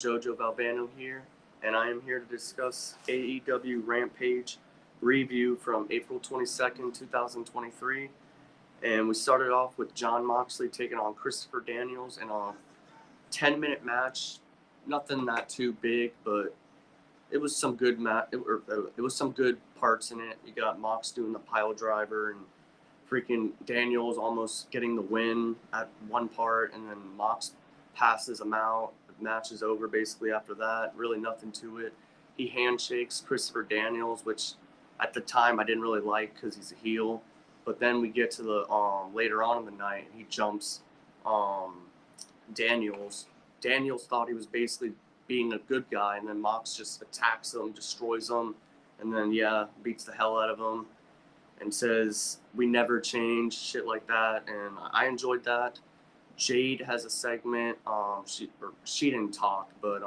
Jojo Valvano here, and I am here to discuss AEW Rampage review from April 22nd, 2023. And we started off with Jon Moxley taking on Christopher Daniels in a 10-minute match. Nothing that too big, but it was some good it was some good parts in it. You got Mox doing the pile driver and freaking Daniels almost getting the win at one part, and then Mox passes him out. The match is over basically after that. Really nothing to it. He handshakes Christopher Daniels, which at the time I didn't really like because he's a heel. But then we get to the later on in the night, he jumps Daniels. Daniels thought he was basically being a good guy, and then Mox just attacks him, destroys him, and then beats the hell out of him and says we never change, shit like that. And I enjoyed that. Jade has a segment. She didn't talk, but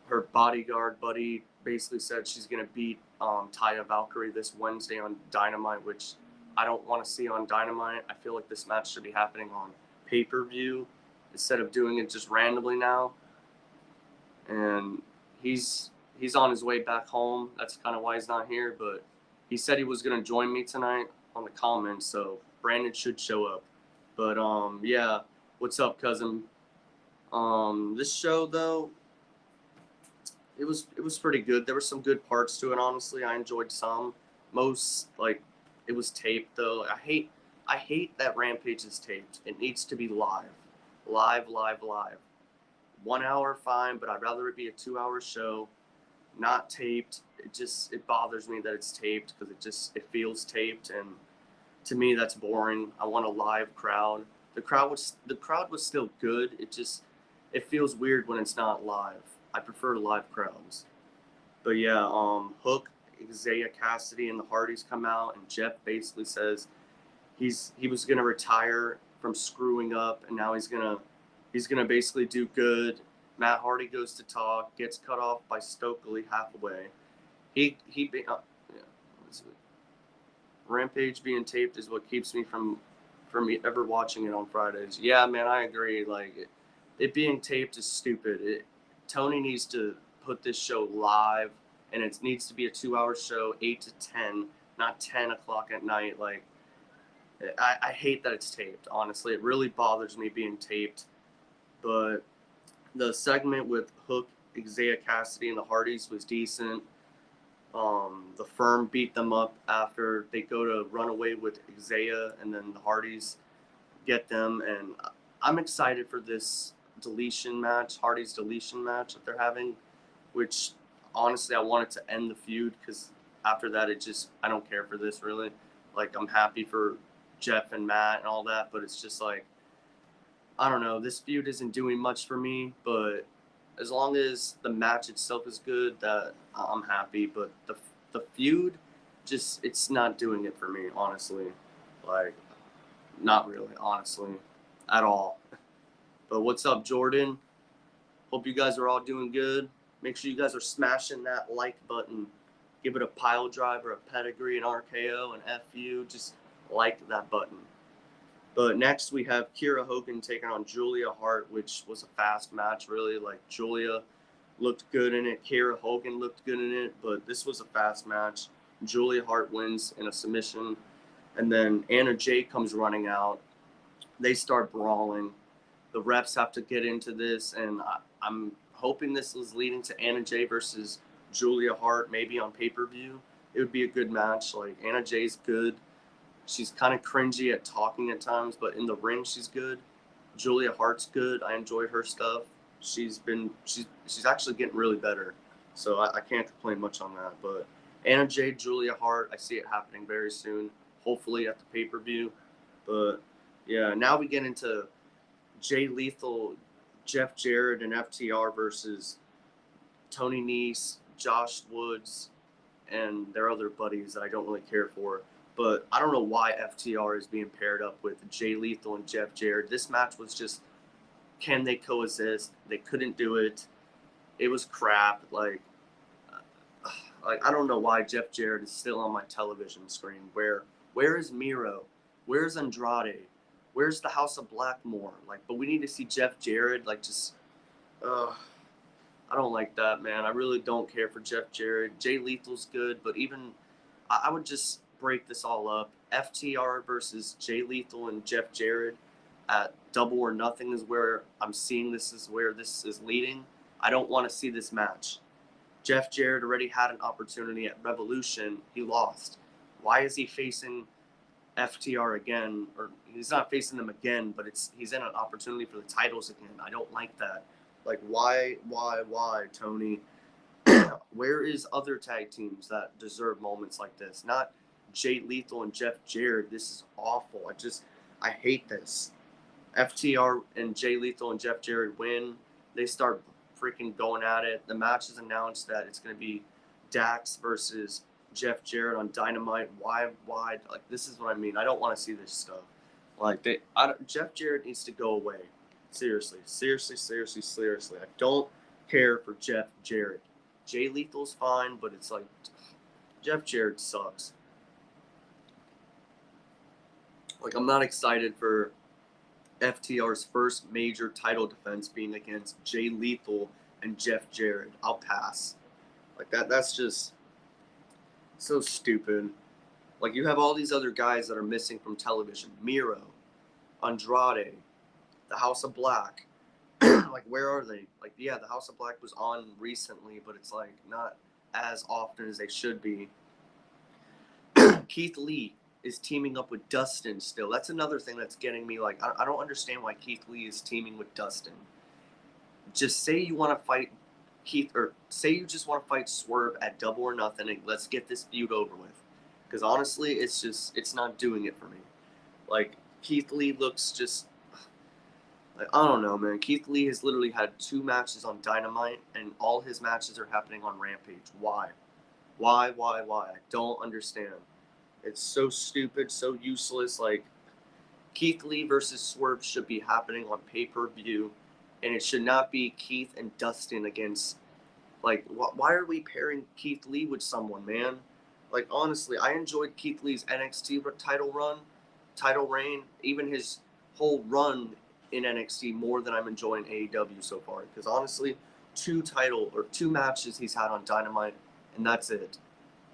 her bodyguard buddy basically said she's gonna beat Taya Valkyrie this Wednesday on Dynamite, which I don't want to see on Dynamite. I feel like this match should be happening on pay-per-view instead of doing it just randomly now. And he's on his way back home. That's kind of why he's not here, but he said he was going to join me tonight on the comments, so Brandon should show up. But, what's up, cousin? This show, though, it was pretty good. There were some good parts to it, honestly. I enjoyed some. Most, it was taped, though. I hate that Rampage is taped. It needs to be live. Live. 1 hour, fine, but I'd rather it be a 2-hour show, not taped. It bothers me that it's taped because it feels taped, and to me that's boring. I want a live crowd. The crowd was still good. It feels weird when it's not live. I prefer live crowds. But yeah, Hook, Isaiah Cassidy, and the Hardys come out, and Jeff basically says he was gonna retire from screwing up, and now he's gonna basically do good. Matt Hardy goes to talk, gets cut off by Stokely halfway. Rampage being taped is what keeps me from ever watching it on Fridays. Yeah, man, I agree. It being taped is stupid. Tony needs to put this show live, and it needs to be a 2-hour show, 8 to 10, not 10 o'clock at night. I hate that it's taped, honestly. It really bothers me being taped. But the segment with Hook, Isaiah Cassidy, and the Hardys was decent. The Firm beat them up after they go to run away with Isaiah, and then the Hardys get them. And I'm excited for this Hardys deletion match that they're having, which honestly I want it to end the feud because after that I don't care for this really. I'm happy for Jeff and Matt and all that, but it's just I don't know. This feud isn't doing much for me, but as long as the match itself is good, that I'm happy. But the feud, it's not doing it for me, honestly. Not really, honestly, at all. But what's up, Jordan? Hope you guys are all doing good. Make sure you guys are smashing that like button. Give it a pile driver, a pedigree, an RKO, an FU. Just like that button. But next we have Kiera Hogan taking on Julia Hart, which was a fast match, really. Julia looked good in it. Kiera Hogan looked good in it, but this was a fast match. Julia Hart wins in a submission. And then Anna Jay comes running out. They start brawling. The refs have to get into this, and I'm hoping this is leading to Anna Jay versus Julia Hart, maybe on pay-per-view. It would be a good match. Anna Jay's good. She's kind of cringy at talking at times, but in the ring she's good. Julia Hart's good. I enjoy her stuff. She's actually getting really better, so I can't complain much on that. But Anna Jay, Julia Hart, I see it happening very soon, hopefully at the pay-per-view. But yeah, now we get into Jay Lethal, Jeff Jarrett, and FTR versus Tony Nese, Josh Woods, and their other buddies that I don't really care for. But I don't know why FTR is being paired up with Jay Lethal and Jeff Jarrett. This match was just, can they coexist? They couldn't do it. It was crap. I don't know why Jeff Jarrett is still on my television screen. Where is Miro? Where's Andrade? Where's the House of Blackmore? But we need to see Jeff Jarrett. I don't like that, man. I really don't care for Jeff Jarrett. Jay Lethal's good, but even I would just break this all up. FTR versus Jay Lethal and Jeff Jarrett at Double or Nothing is where I'm seeing this is where this is leading. I don't want to see this match. Jeff Jarrett already had an opportunity at Revolution. He lost. Why is he facing FTR again? Or he's not facing them again, but he's in an opportunity for the titles again. I don't like that. Like, why, Tony? Where is other tag teams that deserve moments like this? Not Jay Lethal and Jeff Jarrett. This is awful. I hate this. FTR and Jay Lethal and Jeff Jarrett win. They start freaking going at it. The match is announced that it's going to be Dax versus Jeff Jarrett on Dynamite. Why? Like, this is what I mean. I don't want to see this stuff. Like, Jeff Jarrett needs to go away. Seriously. I don't care for Jeff Jarrett. Jay Lethal's fine, but it's like, Jeff Jarrett sucks. Like, I'm not excited for FTR's first major title defense being against Jay Lethal and Jeff Jarrett. I'll pass. Like, that's just so stupid. Like, you have all these other guys that are missing from television. Miro, Andrade, the House of Black. Like, where are they? Like, yeah, the House of Black was on recently, but it's like not as often as they should be. Keith Lee is teaming up with Dustin still. That's another thing that's getting me, like, I don't understand why Keith Lee is teaming with Dustin. Just say you want to fight Keith, or say you just want to fight Swerve at Double or Nothing, and let's get this feud over with. Because honestly, it's not doing it for me. Like, Keith Lee looks just, like, I don't know, man. Keith Lee has literally had 2 matches on Dynamite, and all his matches are happening on Rampage. Why? I don't understand. It's so stupid, so useless. Like, Keith Lee versus Swerve should be happening on pay-per-view, and it should not be Keith and Dustin against, like, why are we pairing Keith Lee with someone, man? Like, honestly, I enjoyed Keith Lee's NXT title reign, even his whole run in NXT more than I'm enjoying AEW so far. Because honestly, 2 matches he's had on Dynamite, and that's it.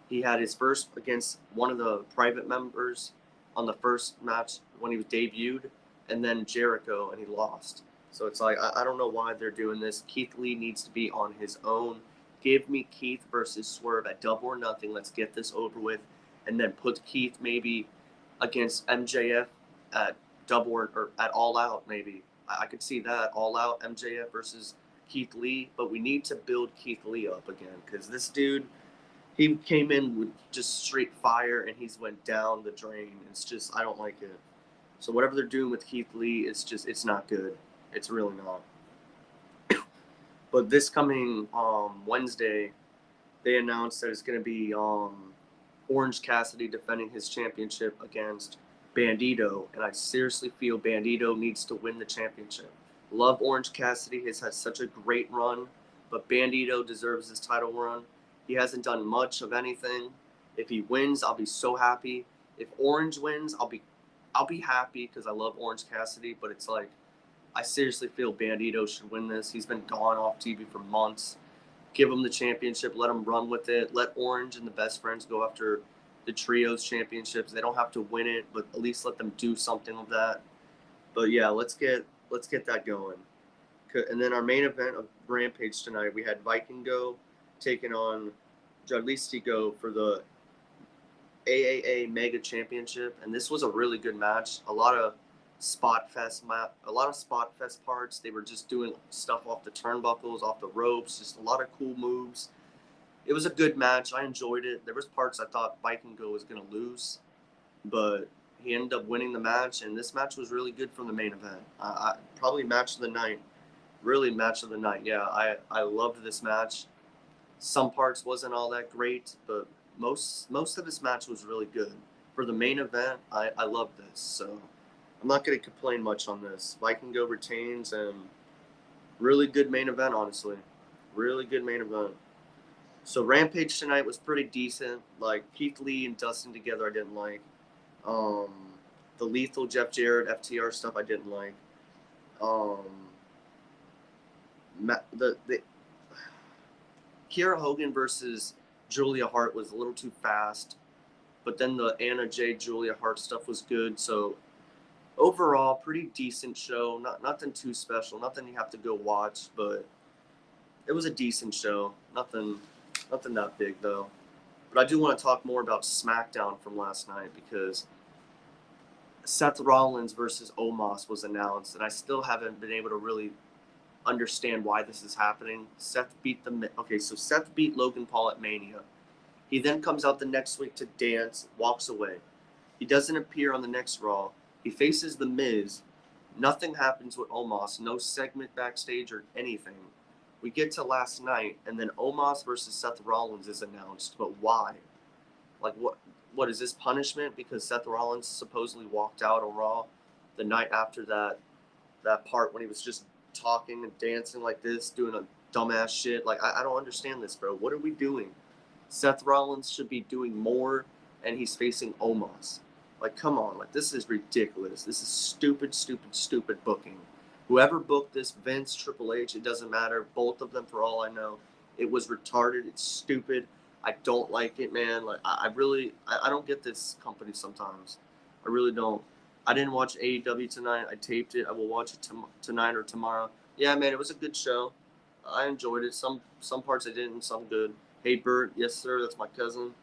He had his first against one of the private members on the first match when he was debuted, and then Jericho, and he lost. So it's like, I don't know why they're doing this. Keith Lee needs to be on his own. Give me Keith versus Swerve at Double or Nothing. Let's get this over with. And then put Keith maybe against MJF at Double or at All Out, maybe. I could see that. All Out, MJF versus Keith Lee. But we need to build Keith Lee up again, because this dude, he came in with just straight fire, and he's went down the drain. It's just, I don't like it. So whatever they're doing with Keith Lee, it's not good. It's really not. But this coming Wednesday, they announced that it's going to be Orange Cassidy defending his championship against Bandito. And I seriously feel Bandito needs to win the championship. Love Orange Cassidy. He's had such a great run. But Bandito deserves this title run. He hasn't done much of anything. If he wins, I'll be so happy. If Orange wins, I'll be happy because I love Orange Cassidy. But it's like, I seriously feel Bandito should win this. He's been gone off TV for months. Give him the championship. Let him run with it. Let Orange and the Best Friends go after the Trios championships. They don't have to win it, but at least let them do something with that. But yeah, let's get that going. And then our main event of Rampage tonight, we had Vikingo taking on Jalistigo for the AAA Mega Championship, and this was a really good match. A lot of spot fest parts. They were just doing stuff off the turnbuckles, off the ropes, just a lot of cool moves. It was a good match. I enjoyed it. There was parts I thought Vikingo was going to lose, but he ended up winning the match, and this match was really good from the main event. Probably match of the night. Really match of the night. Yeah, I loved this match. Some parts wasn't all that great, but most of this match was really good. For the main event, I loved this, so I'm not going to complain much on this. Vikingo retains, and really good main event, honestly. Really good main event. So Rampage tonight was pretty decent. Like, Keith Lee and Dustin together, I didn't like. The Lethal, Jeff Jarrett, FTR stuff, I didn't like. Kiera Hogan versus Julia Hart was a little too fast, but then the Anna J. Julia Hart stuff was good. So overall, pretty decent show. Nothing too special. Nothing you have to go watch, but it was a decent show. Nothing that big though. But I do want to talk more about SmackDown from last night because Seth Rollins versus Omos was announced, and I still haven't been able to really understand why this is happening. Seth beat Logan Paul at Mania. He then comes out the next week to dance, walks away. He doesn't appear on the next Raw. He faces The Miz. Nothing happens with Omos. No segment backstage or anything. We get to last night, and then Omos versus Seth Rollins is announced. But why? Like, what is this punishment because Seth Rollins supposedly walked out on Raw the night after that part when he was just talking and dancing like this, doing a dumbass shit? Like, I don't understand this, bro. What are we doing? Seth Rollins should be doing more, and he's facing Omos. Like, come on. Like, this is ridiculous. This is stupid booking. Whoever booked this, Vince, Triple H, it doesn't matter. Both of them, for all I know. It was retarded. It's stupid. I don't like it, man. Like, I don't get this company sometimes. I really don't. I didn't watch AEW tonight. I taped it. I will watch it tonight or tomorrow. Yeah, man, it was a good show. I enjoyed it. Some parts I didn't, some good. Hey, Bert. Yes, sir. That's my cousin.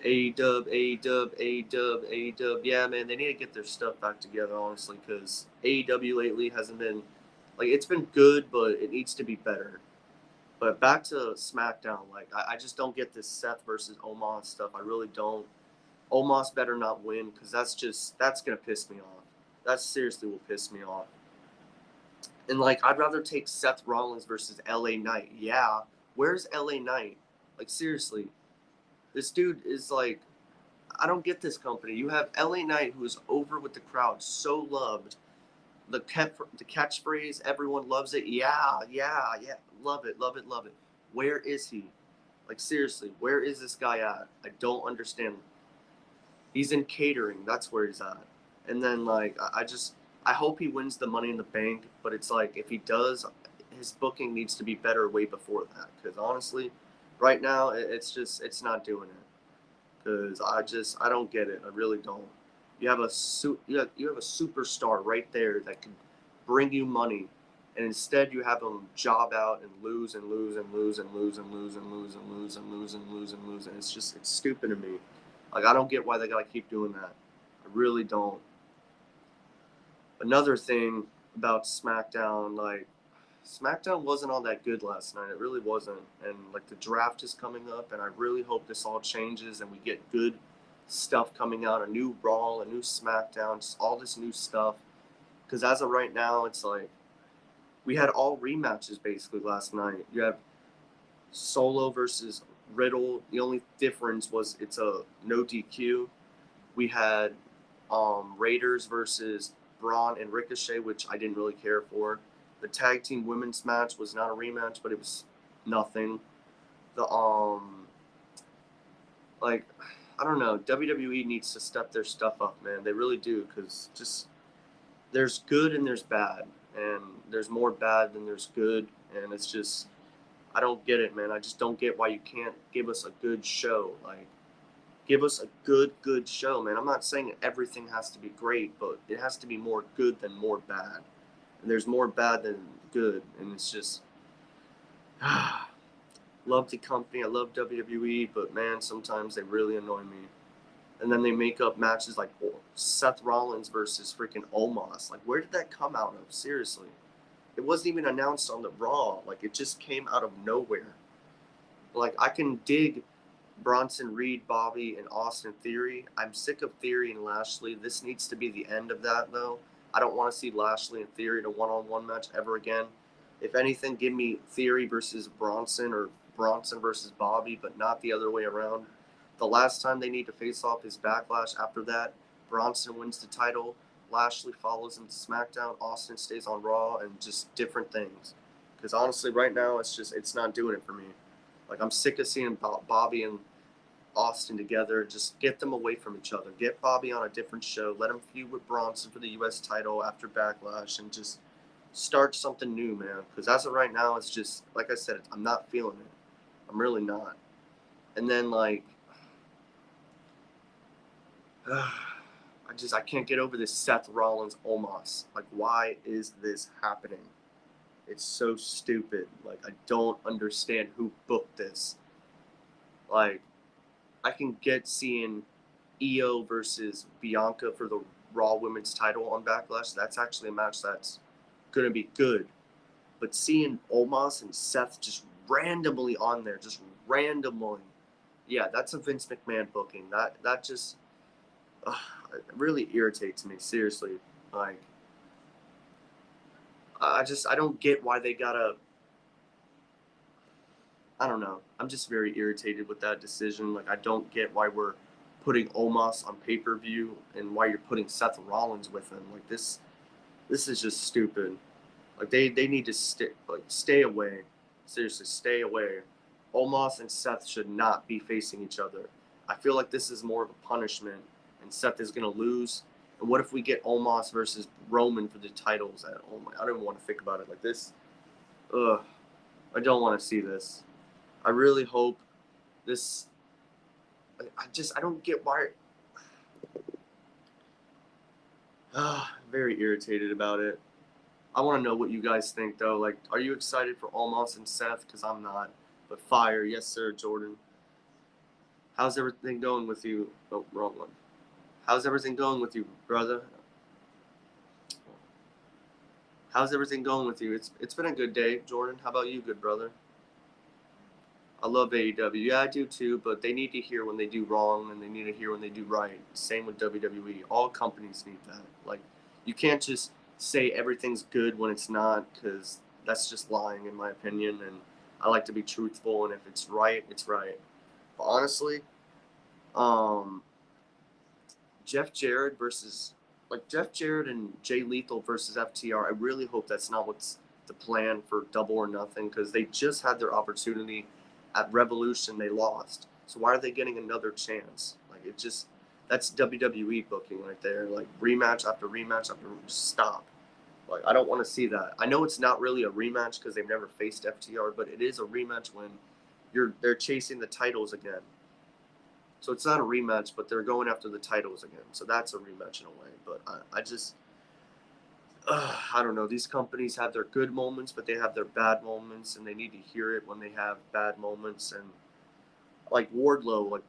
A-dub. Yeah, man, they need to get their stuff back together, honestly, because AEW lately hasn't been, like, it's been good, but it needs to be better. But back to SmackDown, like, I just don't get this Seth versus Omos stuff. I really don't. Omos better not win, because that's going to piss me off. That seriously will piss me off. And, like, I'd rather take Seth Rollins versus LA Knight. Yeah, where's LA Knight? Like, seriously. This dude is like, I don't get this company. You have LA Knight, who is over with the crowd, so loved. The catchphrase, everyone loves it. Yeah. Love it. Where is he? Like, seriously, where is this guy at? I don't understand. He's in catering. That's where he's at. And then, like, I hope he wins the Money in the Bank. But it's like, if he does, his booking needs to be better way before that. Because honestly, right now, it's not doing it. Because I don't get it. I really don't. You have a superstar right there that can bring you money, and instead you have him job out and lose, and it's stupid to me. Like, I don't get why they gotta keep doing that. I really don't. Another thing about SmackDown, like, SmackDown wasn't all that good last night. It really wasn't. And, like, the draft is coming up, and I really hope this all changes and we get good stuff coming out, a new Raw, a new SmackDown, just all this new stuff. Because as of right now, it's like we had all rematches basically last night. You have Solo versus Riddle. The only difference was it's a no DQ. We had Raiders versus Braun and Ricochet, which I didn't really care for. The tag team women's match was not a rematch, but it was nothing. The like, I don't know. WWE needs to step their stuff up, man. They really do, because just there's good and there's bad, and there's more bad than there's good, and it's just I don't get it, man. I just don't get why you can't give us a good show. Like, give us a good show, man. I'm not saying everything has to be great, but it has to be more good than more bad. And there's more bad than good, and it's just love the company. I love WWE, but man, sometimes they really annoy me. And then they make up matches like Seth Rollins versus freaking Omos. Like, where did that come out of? Seriously, it wasn't even announced on the Raw. Like, it just came out of nowhere. Like, I can dig Bronson Reed, Bobby, and Austin Theory. I'm sick of Theory and Lashley. This needs to be the end of that, though. I don't want to see Lashley and Theory in a one-on-one match ever again. If anything, give me Theory versus Bronson or Bronson versus Bobby, but not the other way around. The last time they need to face off is Backlash. After that, Bronson wins the title. Lashley follows him to SmackDown. Austin stays on Raw, and just different things. Because honestly, right now, it's not doing it for me. Like, I'm sick of seeing Bobby and Austin together. Just get them away from each other. Get Bobby on a different show. Let him feud with Bronson for the U.S. title after Backlash, and just start something new, man. Because as of right now, it's just like I said, I'm not feeling it. I'm really not. And then like, I can't get over this Seth Rollins Omos. Like, why is this happening? It's so stupid. Like, I don't understand who booked this. Like, I can get seeing Io versus Bianca for the Raw Women's title on Backlash. That's actually a match that's gonna be good. But seeing Omos and Seth just randomly on there, just randomly, yeah, that's a Vince McMahon booking. That just it really irritates me. Seriously, like I don't get why they gotta. I don't know. I'm just very irritated with that decision. Like I don't get why we're putting Omos on pay per view and why you're putting Seth Rollins with him. Like this is just stupid. Like they need to stay away. Seriously, stay away. Omos and Seth should not be facing each other. I feel like this is more of a punishment, and Seth is gonna lose. And what if we get Omos versus Roman for the titles? Oh my, I don't even want to think about it like this. Ugh, I don't want to see this. I really hope this. I don't get why. Very irritated about it. I want to know what you guys think, though. Like, are you excited for Omos and Seth? Because I'm not. But fire, yes, sir, Jordan. How's everything going with you? Oh, wrong one. How's everything going with you, brother? How's everything going with you? It's been a good day, Jordan. How about you, good brother? I love AEW. Yeah, I do too. But they need to hear when they do wrong, and they need to hear when they do right. Same with WWE. All companies need that. Like, you can't just say everything's good when it's not, because that's just lying, in my opinion. And I like to be truthful, and if it's right, it's right. But honestly, um, Jeff Jarrett versus Jeff Jarrett and Jay Lethal versus FTR. I really hope that's not what's the plan for Double or Nothing, because they just had their opportunity at Revolution. They lost. So why are they getting another chance? Like it just that's WWE booking right there. Like rematch after rematch after stop. Like I don't want to see that. I know it's not really a rematch because they've never faced FTR, but it is a rematch when they're chasing the titles again. So it's not a rematch, but they're going after the titles again. So that's a rematch in a way. But I just, I don't know. These companies have their good moments, but they have their bad moments, and they need to hear it when they have bad moments. And like Wardlow,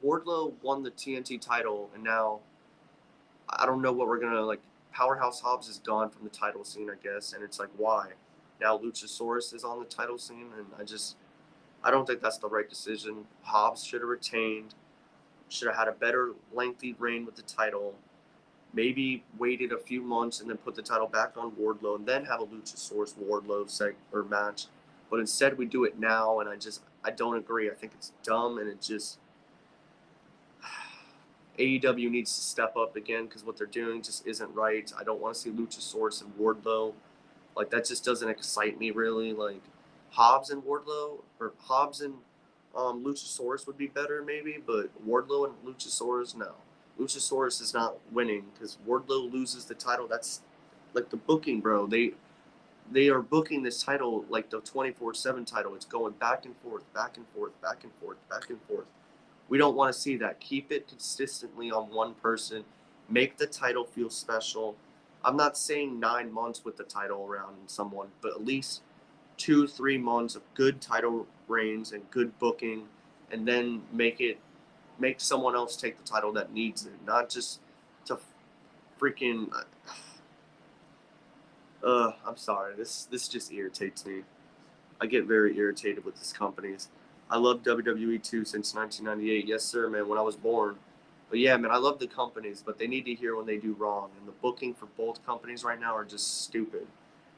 Wardlow won the TNT title, and now I don't know what we're gonna like. Powerhouse Hobbs is gone from the title scene, I guess, and it's like why? Now Luchasaurus is on the title scene, and I don't think that's the right decision. Hobbs should have retained. Should have had a better lengthy reign with the title. Maybe waited a few months and then put the title back on Wardlow and then have a Luchasaurus Wardlow match. But instead we do it now, and I don't agree. I think it's dumb, and it just AEW needs to step up again because what they're doing just isn't right. I don't want to see Luchasaurus and Wardlow. Like that just doesn't excite me really. Like Hobbs and Wardlow or Hobbs and Luchasaurus would be better maybe, but Wardlow and Luchasaurus, no. Luchasaurus is not winning because Wardlow loses the title. That's like the booking, bro. They are booking this title like the 24/7 title. It's going back and forth, back and forth, back and forth, back and forth. We don't want to see that. Keep it consistently on one person. Make the title feel special. I'm not saying 9 months with the title around someone, but at least 2-3 months of good title reigns and good booking, and then make someone else take the title that needs it, not just to freaking. I'm sorry. This just irritates me. I get very irritated with these companies. I love WWE too since 1998. Yes, sir, man. When I was born. But yeah, man, I love the companies, but they need to hear when they do wrong. And the booking for both companies right now are just stupid.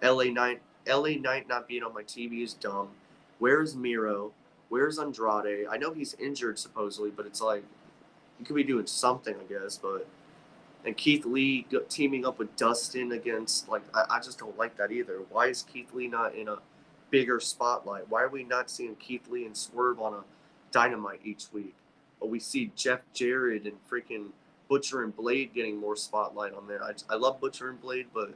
LA Knight not being on my TV is dumb. Where's Miro? Where's Andrade? I know he's injured supposedly, but it's like he could be doing something, I guess. But and Keith Lee teaming up with Dustin against I just don't like that either. Why is Keith Lee not in a bigger spotlight? Why are we not seeing Keith Lee and Swerve on a Dynamite each week? But we see Jeff Jarrett and freaking Butcher and Blade getting more spotlight on there. I love Butcher and Blade, but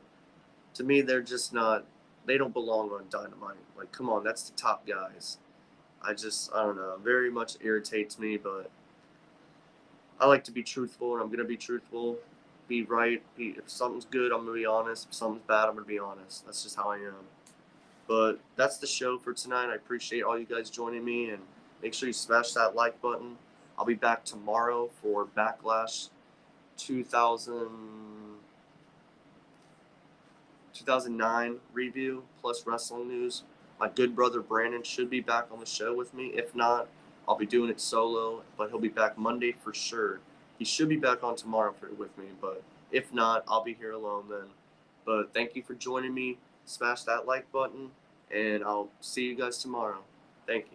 To me, they're just not. They don't belong on Dynamite. Like, come on, that's the top guys. I don't know. Very much irritates me, but I like to be truthful, and I'm gonna be truthful. Be right. If something's good, I'm gonna be honest. If something's bad, I'm gonna be honest. That's just how I am. But that's the show for tonight. I appreciate all you guys joining me, and make sure you smash that like button. I'll be back tomorrow for Backlash 2000, 2009 review plus wrestling news. My good brother Brandon should be back on the show with me. If not, I'll be doing it solo, but he'll be back Monday for sure. He should be back on tomorrow with me, but if not, I'll be here alone then. But thank you for joining me. Smash that like button, and I'll see you guys tomorrow. Thank you.